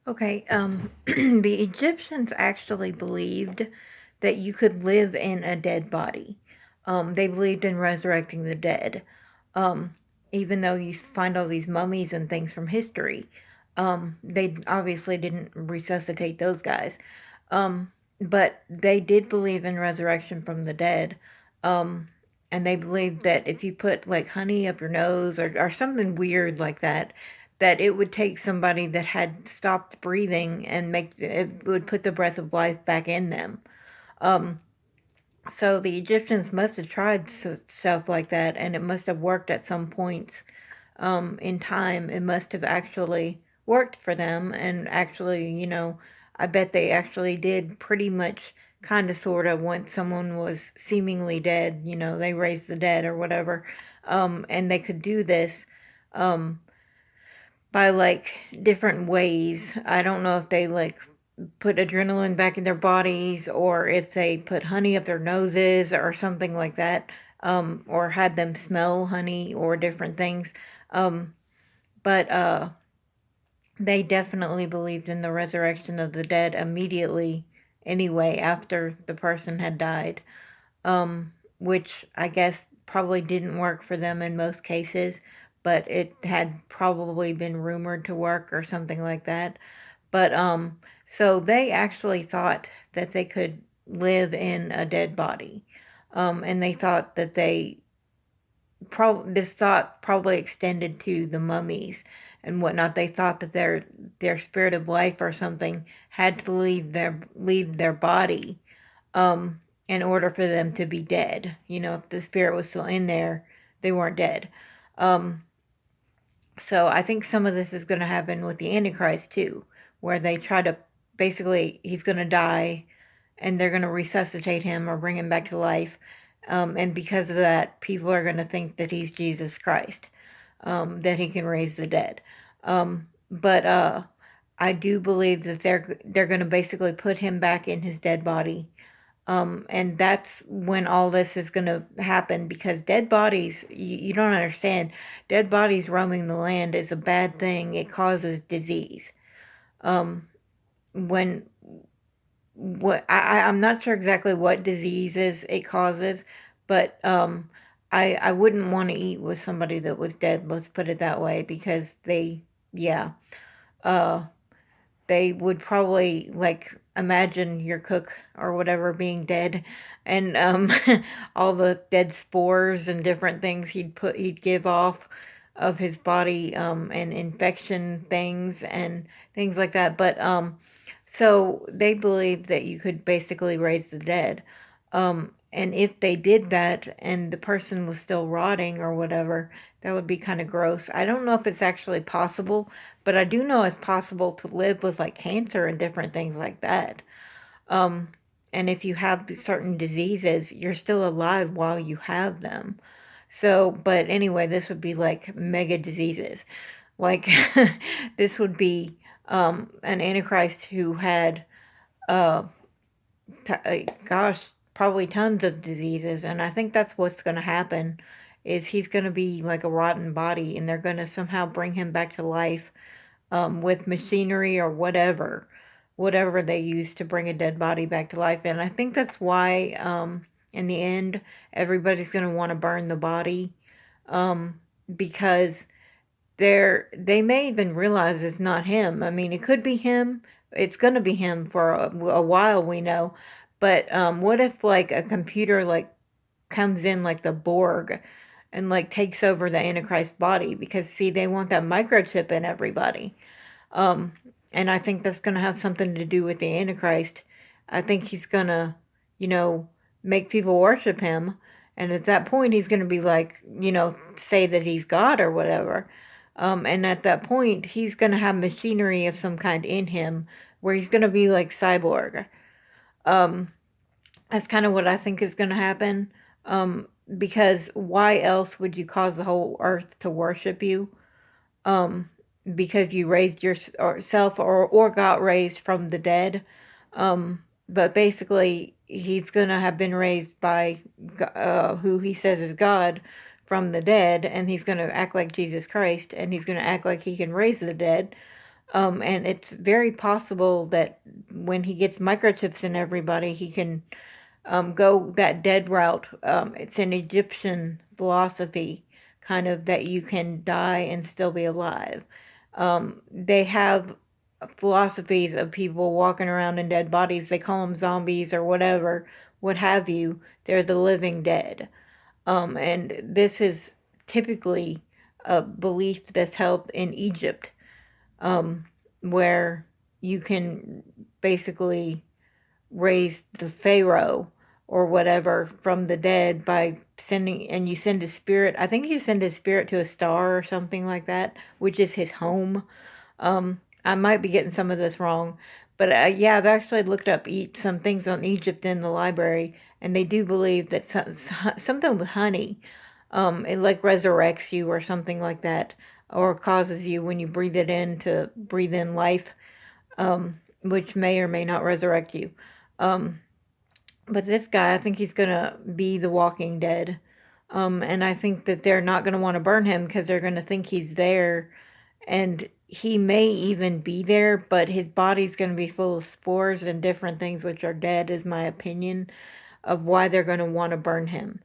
Okay, the Egyptians actually believed that you could live in a dead body. They believed in resurrecting the dead. Um, Even though you find all these mummies and things from history, they obviously didn't resuscitate those guys. Um, but they did believe in resurrection from the dead. Um, and they believed that if you put like honey up your nose or something weird like that, that it would take somebody that had stopped breathing and make it would put the breath of life back in them. Um, so the Egyptians must have tried stuff like that, and it must have worked at some points in time. It must have actually worked for them, and actually, I bet they actually did pretty much kind of sort of once someone was seemingly dead, they raised the dead or whatever, and they could do this. Um, by like different ways. I don't know if they like put adrenaline back in their bodies or if they put honey up their noses or something like that, or had them smell honey or different things. Um, but they definitely believed in the resurrection of the dead immediately anyway after the person had died, which I guess probably didn't work for them in most cases, but it had probably been rumored to work or something like that. But so they actually thought that they could live in a dead body. And they thought that this thought probably extended to the mummies and whatnot. They thought that their spirit of life or something had to leave their body, um, in order for them to be dead. If the spirit was still in there, they weren't dead. Um, so I think some of this is going to happen with the Antichrist too, where they try to basically he's going to die, and they're going to resuscitate him or bring him back to life, and because of that, people are going to think that he's Jesus Christ, that he can raise the dead. But I do believe that they're going to basically put him back in his dead body, and that's when all this is going to happen because dead bodies, you don't understand, dead bodies roaming the land is a bad thing. It causes disease. Um, when I'm not sure exactly what diseases it causes, but I wouldn't want to eat with somebody that was dead. Let's put it that way, because yeah, uh, they would probably like imagine your cook or whatever being dead, and all the dead spores and different things he'd give off of his body, and infection things and things like that. But so they believed that you could basically raise the dead. And if they did that and the person was still rotting or whatever, that would be kind of gross. I don't know if it's actually possible, but I do know it's possible to live with like cancer and different things like that. Um, and if you have certain diseases, you're still alive while you have them. So, but anyway, this would be like mega diseases. Like, this would be an Antichrist who had, uh, gosh, probably tons of diseases. And I think that's what's going to happen is he's going to be like a rotten body, and they're going to somehow bring him back to life, with machinery or whatever they use to bring a dead body back to life. And I think that's why, in the end, everybody's going to want to burn the body, um, because they may even realize it's not him. I mean, it could be him. It's going to be him for a while, we know. But what if like a computer like comes in like the Borg and like takes over the Antichrist body? Because see, they want that microchip in everybody. Um, and I think that's going to have something to do with the Antichrist. I think he's going to, you know, make people worship him. And at that point, he's going to be like, say that he's God or whatever. And at that point, he's going to have machinery of some kind in him where he's going to be like cyborg. Um, that's kind of what I think is going to happen. Because why else would you cause the whole earth to worship you? um, because you raised yourself or got raised from the dead. But basically, he's going to have been raised by who he says is God from the dead, and he's going to act like Jesus Christ, and he's going to act like he can raise the dead. And it's very possible that when he gets microchips in everybody, he can go that dead route. It's an Egyptian philosophy, kind of, that you can die and still be alive. They have philosophies of people walking around in dead bodies. They call them zombies or whatever, what have you. They're the living dead. And this is typically a belief that's held in Egypt, um, where you can basically raise the Pharaoh or whatever from the dead by sending, and you send his spirit. I think you send his spirit to a star or something like that, which is his home. I might be getting some of this wrong, but yeah, I've actually looked up some things on Egypt in the library, and they do believe that something with honey, it like resurrects you or something like that, or causes you when you breathe it in to breathe in life, which may or may not resurrect you. Um, but this guy, I think he's gonna be the Walking Dead. And I think that they're not gonna want to burn him because they're gonna think he's there, and he may even be there, but his body's gonna be full of spores and different things which are dead, is my opinion of why they're gonna want to burn him.